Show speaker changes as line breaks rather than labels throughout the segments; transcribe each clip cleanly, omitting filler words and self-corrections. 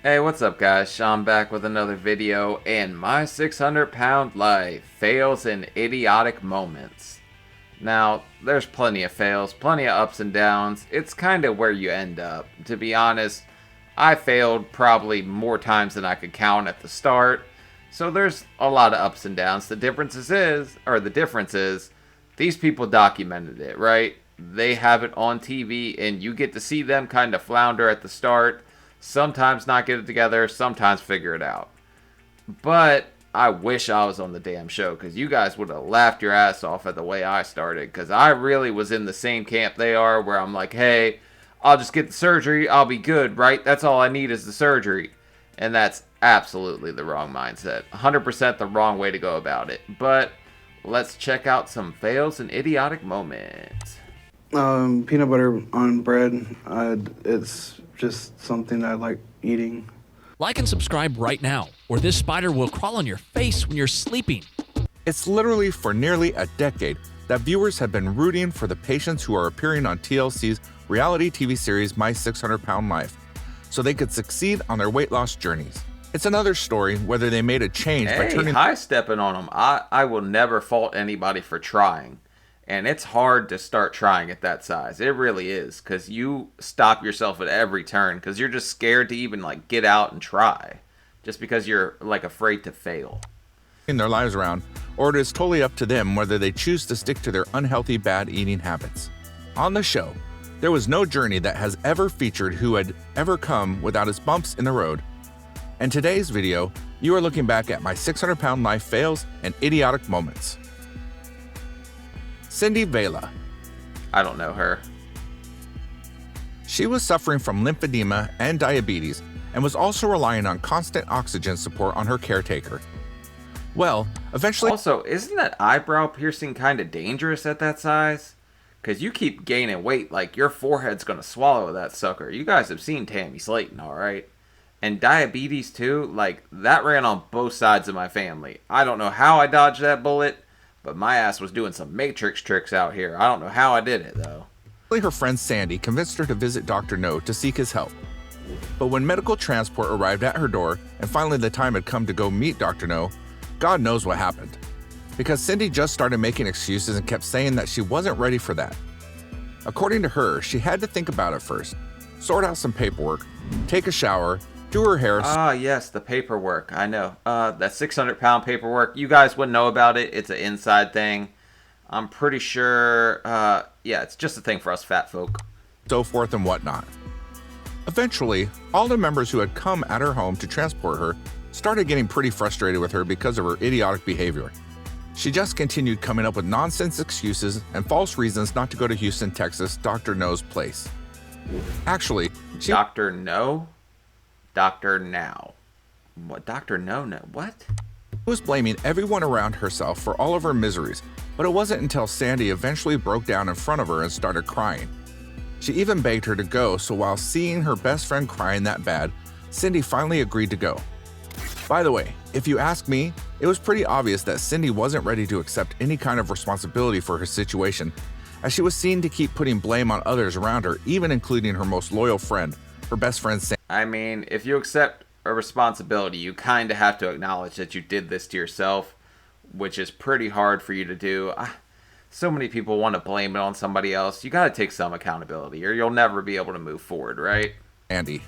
Hey, what's up guys? Sean back with another video, and my 600-pound life fails in idiotic moments. Now, there's plenty of fails, plenty of ups and downs. It's kind of where you end up. To be honest, I failed probably more times than I could count at the start. So there's a lot of ups and downs. The difference is, these people documented it, right? They have it on TV, and you get to see them kind of flounder at the start. Sometimes not get it together, sometimes figure it out. But I wish I was on the damn show, because you guys would have laughed your ass off at the way I started. Because I really was in the same camp they are, where I'm like, hey, I'll just get the surgery, I'll be good, right? That's all I need is the surgery. And that's absolutely the wrong mindset. 100% the wrong way to go about it. But let's check out some fails and idiotic moments.
Peanut butter on bread. It's just something I like eating.
Like and subscribe right now, or this spider will crawl on your face when you're sleeping.
It's literally for nearly a decade that viewers have been rooting for the patients who are appearing on TLC's reality TV series My 600-Pound Life, so they could succeed on their weight loss journeys. It's another story whether they made a change by turning...
high stepping on them. I will never fault anybody for trying. And it's hard to start trying at that size. It really is. Because you stop yourself at every turn. Because you're just scared to even like get out and try. Just because you're like afraid to fail.
...in their lives around, or it is totally up to them whether they choose to stick to their unhealthy bad eating habits. On the show, there was no journey that has ever featured who had ever come without its bumps in the road. In today's video, you are looking back at my 600-pound life fails and idiotic moments. Cindy Vela.
I don't know her.
She was suffering from lymphedema and diabetes and was also relying on constant oxygen support on her caretaker. Well, eventually...
Also, isn't that eyebrow piercing kind of dangerous at that size? Because you keep gaining weight, like your forehead's going to swallow that sucker. You guys have seen Tammy Slayton, alright? And diabetes too, like that ran on both sides of my family. I don't know how I dodged that bullet, but my ass was doing some Matrix tricks out here. I don't know how I did it, though.
Her friend Sandy convinced her to visit Dr. No to seek his help. But when medical transport arrived at her door, and finally the time had come to go meet Dr. No, God knows what happened. Because Cindy just started making excuses and kept saying that she wasn't ready for that. According to her, she had to think about it first, sort out some paperwork, take a shower, do her hair.
Ah, yes, the paperwork. I know. That 600-pound paperwork. You guys wouldn't know about it. It's an inside thing. I'm pretty sure, yeah, it's just a thing for us fat folk.
So forth and whatnot. Eventually, all the members who had come at her home to transport her started getting pretty frustrated with her because of her idiotic behavior. She just continued coming up with nonsense excuses and false reasons not to go to Houston, Texas, Dr. No's place. Actually, she...
Dr. No? Dr. Now. What? Dr. No? What?
Was blaming everyone around herself for all of her miseries, but it wasn't until Sandy eventually broke down in front of her and started crying. She even begged her to go, so while seeing her best friend crying that bad, Cindy finally agreed to go. By the way, if you ask me, it was pretty obvious that Cindy wasn't ready to accept any kind of responsibility for her situation, as she was seen to keep putting blame on others around her, even including her most loyal friend, her best friend Sandy.
I mean, if you accept a responsibility, you kind of have to acknowledge that you did this to yourself, which is pretty hard for you to do. So many people want to blame it on somebody else. You got to take some accountability, or you'll never be able to move forward, right?
Andy.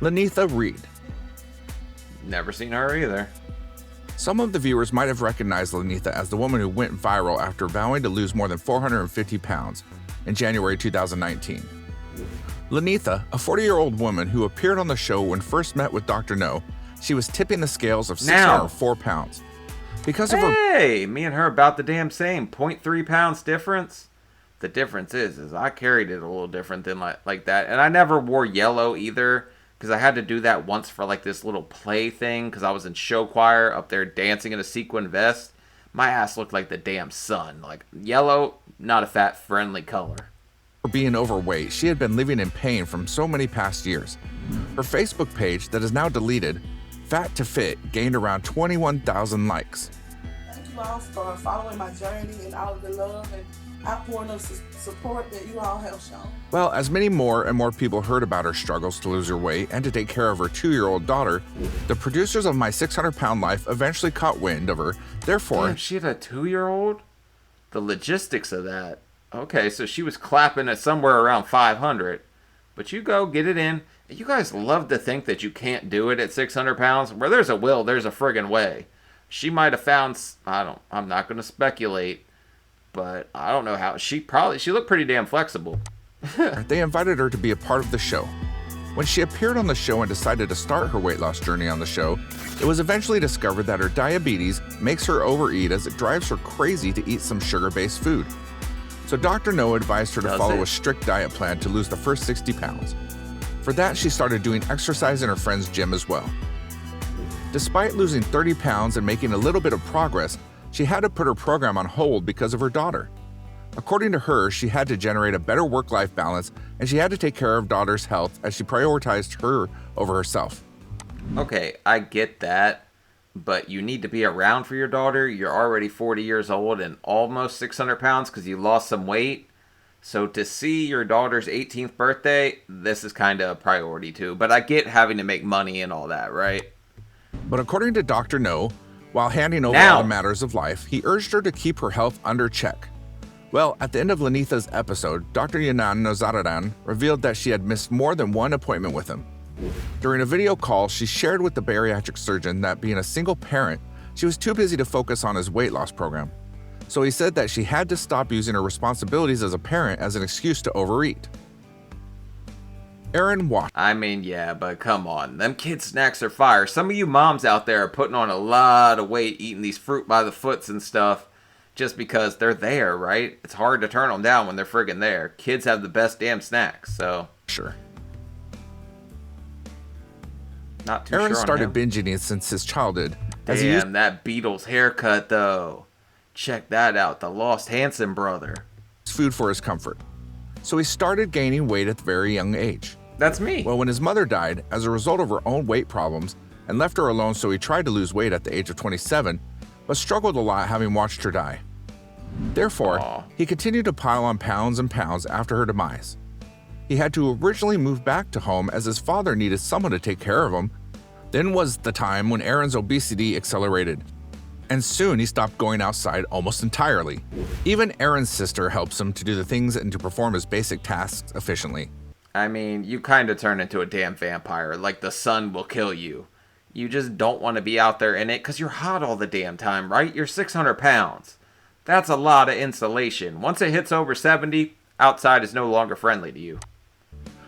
Lanita Reed.
Never seen her either.
Some of the viewers might have recognized Lanita as the woman who went viral after vowing to lose more than 450 pounds in January 2019. Lanita, a 40-year-old woman who appeared on the show when first met with Dr. No, she was tipping the scales of 604 pounds. Because of her...
Hey, me and her about the damn same, 0.3 pounds difference. The difference is I carried it a little different than like that. And I never wore yellow either, because I had to do that once for like this little play thing, because I was in show choir up there dancing in a sequin vest. My ass looked like the damn sun. Like, yellow, not a fat-friendly color.
For being overweight, she had been living in pain from so many past years. Her Facebook page, that is now deleted, Fat to Fit, gained around 21,000 likes.
Thank you all for following my journey and all of the love and outpouring of support that you all have shown.
Well, as many more and more people heard about her struggles to lose her weight and to take care of her 2-year-old daughter, the producers of My 600-Pound Life eventually caught wind of her. Therefore,
Damn, she had a 2-year-old? The logistics of that. Okay, so she was clapping at somewhere around 500. But you go, get it in. You guys love to think that you can't do it at 600 pounds. Where there's a will, there's a friggin' way. She might have found, I'm not going to speculate, but I don't know how. She looked pretty damn flexible.
they invited her to be a part of the show. When she appeared on the show and decided to start her weight loss journey on the show, it was eventually discovered that her diabetes makes her overeat, as it drives her crazy to eat some sugar-based food. So Dr. No advised her to follow a strict diet plan to lose the first 60 pounds. For that, she started doing exercise in her friend's gym as well. Despite losing 30 pounds and making a little bit of progress, she had to put her program on hold because of her daughter. According to her, she had to generate a better work-life balance, and she had to take care of daughter's health as she prioritized her over herself.
Okay, I get that, but you need to be around for your daughter. You're already 40 years old and almost 600 pounds because you lost some weight. So to see your daughter's 18th birthday, this is kind of a priority too. But I get having to make money and all that, right?
But according to Dr. No, while handing over all the matters of life, he urged her to keep her health under check. Well, at the end of Lanita's episode, Dr. Yanan Nozaradan revealed that she had missed more than one appointment with him. During a video call, she shared with the bariatric surgeon that being a single parent, she was too busy to focus on his weight loss program. So he said that she had to stop using her responsibilities as a parent as an excuse to overeat. Aaron Watt.
I mean, yeah, but come on. Them kids' snacks are fire. Some of you moms out there are putting on a lot of weight eating these fruit by the foots and stuff just because they're there, right? It's hard to turn them down when they're friggin' there. Kids have the best damn snacks, so.
Sure.
Not too
Aaron
sure on
started
him.
binge eating since his childhood.
Damn, that Beatles haircut, though. Check that out, the Lost Hanson brother.
Food for his comfort. So he started gaining weight at a very young age.
That's me.
Well, when his mother died as a result of her own weight problems and left her alone, so he tried to lose weight at the age of 27, but struggled a lot having watched her die. Therefore, he continued to pile on pounds and pounds after her demise. He had to originally move back to home as his father needed someone to take care of him. Then was the time when Aaron's obesity accelerated, and soon he stopped going outside almost entirely. Even Aaron's sister helps him to do the things and to perform his basic tasks efficiently.
I mean, you kind of turn into a damn vampire, like the sun will kill you. You just don't want to be out there in it because you're hot all the damn time, right? You're 600 pounds. That's a lot of insulation. Once it hits over 70, outside is no longer friendly to you.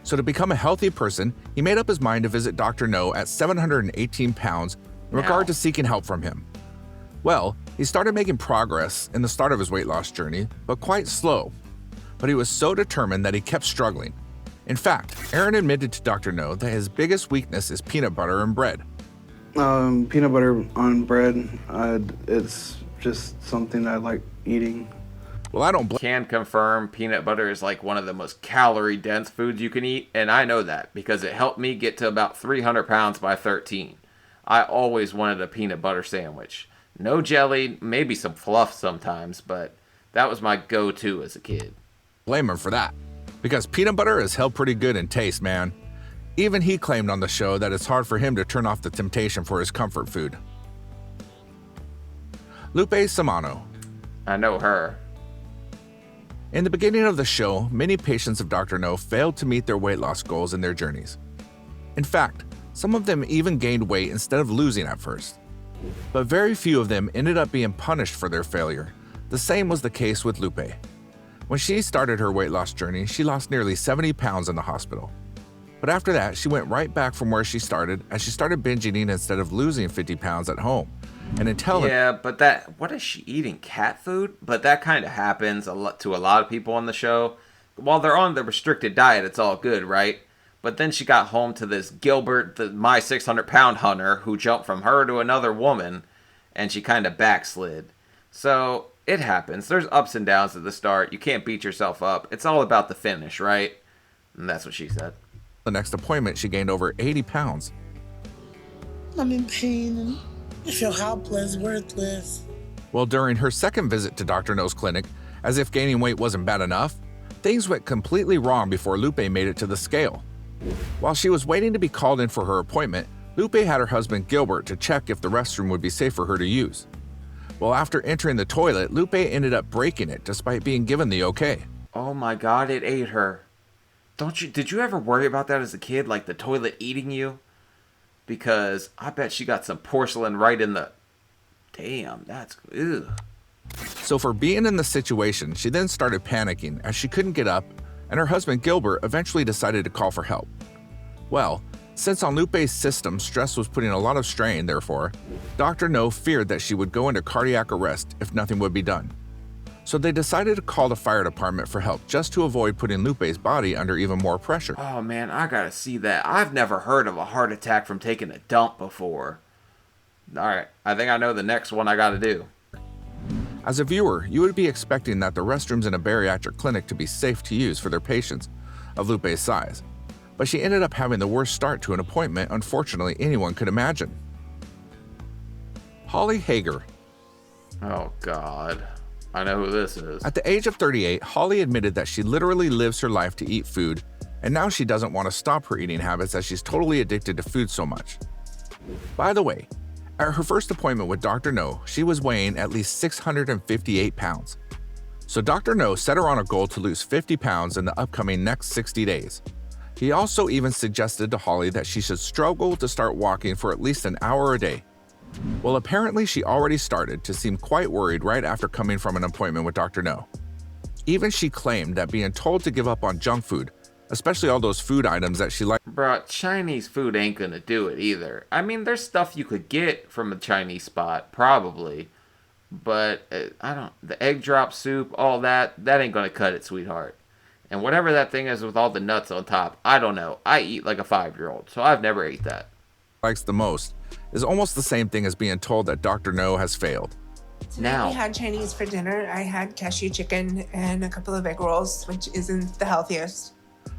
So to become a healthy person, he made up his mind to visit Dr. No at 718 pounds in regard to seeking help from him. Well, he started making progress in the start of his weight loss journey, but quite slow. But he was so determined that he kept struggling. In fact, Aaron admitted to Dr. No that his biggest weakness is peanut butter and bread.
Peanut butter on bread, it's just something I like eating.
Well, I don't
Can confirm peanut butter is like one of the most calorie-dense foods you can eat, and I know that because it helped me get to about 300 pounds by 13. I always wanted a peanut butter sandwich. No jelly, maybe some fluff sometimes, but that was my go-to as a kid.
blame him for that, because peanut butter is held pretty good in taste, man. Even he claimed on the show that it's hard for him to turn off the temptation for his comfort food. Lupe Samano.
I know her.
In the beginning of the show, many patients of Dr. No failed to meet their weight loss goals in their journeys. In fact, some of them even gained weight instead of losing at first. But very few of them ended up being punished for their failure. The same was the case with Lupe. When she started her weight loss journey, she lost nearly 70 pounds in the hospital. But after that, she went right back from where she started as she started binge eating instead of losing 50 pounds at home. And until
Yeah, but what is she eating? Cat food? But that kind of happens to a lot of people on the show. While they're on the restricted diet, it's all good, right? But then she got home to this Gilbert, my 600-pound hunter, who jumped from her to another woman, and she kind of backslid. So it happens. There's ups and downs at the start. You can't beat yourself up. It's all about the finish, right? And that's what she said.
the next appointment, she gained over 80 pounds.
I'm in pain and I feel helpless, worthless.
Well, during her second visit to Dr. No's clinic, As if gaining weight wasn't bad enough, things went completely wrong before Lupe made it to the scale. While she was waiting to be called in for her appointment, Lupe had her husband Gilbert to check if the restroom would be safe for her to use. Well, after entering the toilet, Lupe ended up breaking it despite being given the okay.
Oh my god, it ate her. Did you ever worry about that as a kid, like the toilet eating you? Because I bet she got some porcelain right in the... Damn, that's... Ugh.
So for being in the situation, she then started panicking as she couldn't get up, and her husband Gilbert eventually decided to call for help. Well, since on Lupe's system stress was putting a lot of strain, therefore, Dr. No feared that she would go into cardiac arrest if nothing would be done. So they decided to call the fire department for help just to avoid putting Lupe's body under even more pressure.
Oh man, I gotta see that. I've never heard of a heart attack from taking a dump before. Alright, I think I know the next one I gotta do.
As a viewer, you would be expecting that the restrooms in a bariatric clinic to be safe to use for their patients of Lupe's size, but she ended up having the worst start to an appointment unfortunately anyone could imagine. Holly Hager.
Oh god, I know who this is.
At the age of 38, Holly admitted that she literally lives her life to eat food, and now she doesn't want to stop her eating habits as she's totally addicted to food so much. By the way, at her first appointment with Dr. No, she was weighing at least 658 pounds. So Dr. No set her on a goal to lose 50 pounds in the upcoming next 60 days. He also even suggested to Holly that she should struggle to start walking for at least an hour a day. Well, apparently she already started to seem quite worried right after coming from an appointment with Dr. No. Even she claimed that being told to give up on junk food, especially all those food items that she liked.
Bruh, Chinese food ain't gonna do it either. I mean, there's stuff you could get from a Chinese spot, probably. But, the egg drop soup, all that ain't gonna cut it, sweetheart. And whatever that thing is with all the nuts on top, I don't know. I eat like a 5-year-old, so I've never ate that.
Likes the most is almost the same thing as being told that Dr. No has failed.
Tonight we had Chinese for dinner. I had cashew chicken and a couple of egg rolls, which isn't the healthiest.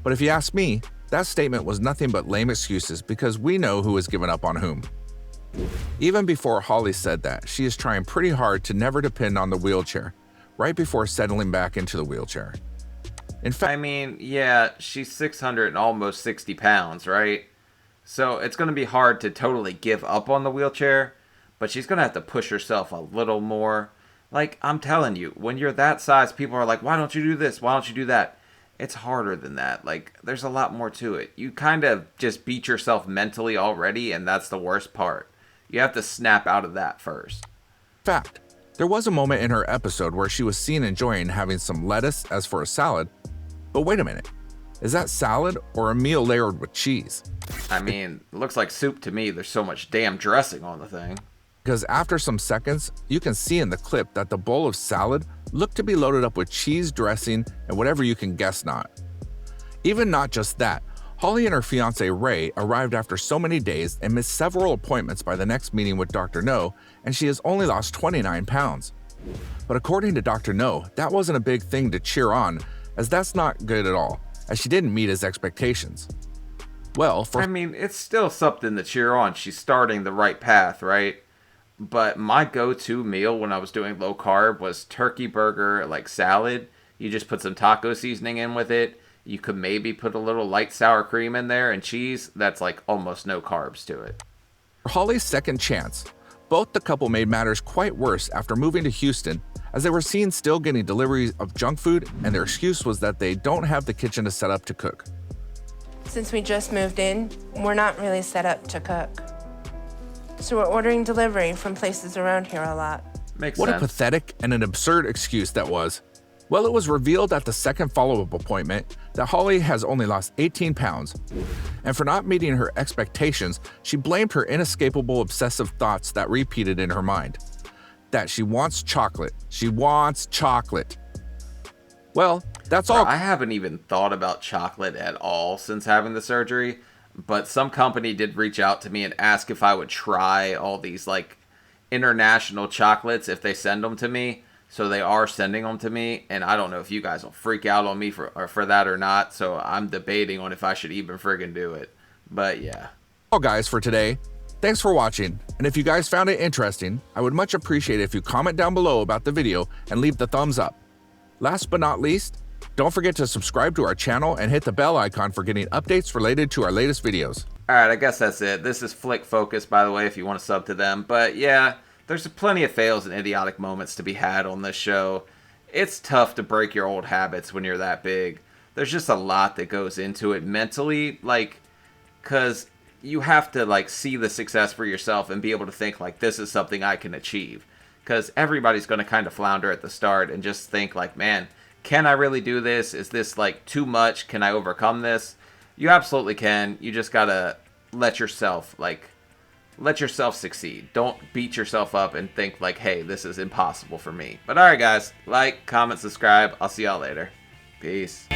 But if you ask me, that statement was nothing but lame excuses because we know who has given up on whom. Even before Holly said that, she is trying pretty hard to never depend on the wheelchair, right before settling back into the wheelchair. In fact,
I mean, yeah, she's 600 and almost 60 pounds, right? So it's going to be hard to totally give up on the wheelchair, but she's going to have to push herself a little more. Like, I'm telling you, when you're that size, people are like, why don't you do this? Why don't you do that? It's harder than that. Like, there's a lot more to it. You kind of just beat yourself mentally already, and that's the worst part. You have to snap out of that first.
In fact, there was a moment in her episode where she was seen enjoying having some lettuce as for a salad. But wait a minute, is that salad or a meal layered with cheese?
I mean, it looks like soup to me. There's so much damn dressing on the thing.
Because after some seconds, you can see in the clip that the bowl of salad looked to be loaded up with cheese dressing and whatever you can guess not. Even not just that, Holly and her fiance Ray arrived after so many days and missed several appointments by the next meeting with Dr. No, and she has only lost 29 pounds. But according to Dr. No, that wasn't a big thing to cheer on, as that's not good at all, as she didn't meet his expectations. Well,
I mean, it's still something to cheer on. She's starting the right path, right? But my go-to meal when I was doing low carb was turkey burger, like salad. You just put some taco seasoning in with it. You could maybe put a little light sour cream in there and cheese. That's like almost no carbs to it.
For Holly's second chance, both the couple made matters quite worse after moving to Houston, as they were seen still getting deliveries of junk food, and their excuse was that they don't have the kitchen to set up to cook.
Since we just moved in, we're not really set up to cook. So we're ordering delivery from places around here a lot.
Makes
What
sense.
a pathetic and an absurd excuse that was. Well, it was revealed at the second follow-up appointment that Holly has only lost 18 pounds, and for not meeting her expectations, she blamed her inescapable obsessive thoughts that repeated in her mind. That she wants chocolate. She wants chocolate. Well, that's all.
I haven't even thought about chocolate at all since having the surgery, but some company did reach out to me and ask if I would try all these like international chocolates if they send them to me. So they are sending them to me, and I don't know if you guys will freak out on me for that or not, so I'm debating on if I should even friggin' do it. But yeah.
All guys for today. Thanks for watching, and if you guys found it interesting, I would much appreciate it if you comment down below about the video and leave the thumbs up. Last but not least, don't forget to subscribe to our channel and hit the bell icon for getting updates related to our latest videos.
Alright, I guess that's it. This is Flick Focus, by the way, if you want to sub to them. But yeah, there's plenty of fails and idiotic moments to be had on this show. It's tough to break your old habits when you're that big. There's just a lot that goes into it mentally, like, because you have to, like, see the success for yourself and be able to think, like, this is something I can achieve. Because everybody's going to kind of flounder at the start and just think, like, man, can I really do this? Is this, like, too much? Can I overcome this? You absolutely can. You just got to let yourself succeed. Don't beat yourself up and think, like, hey, this is impossible for me. But alright, guys, like, comment, subscribe. I'll see y'all later. Peace.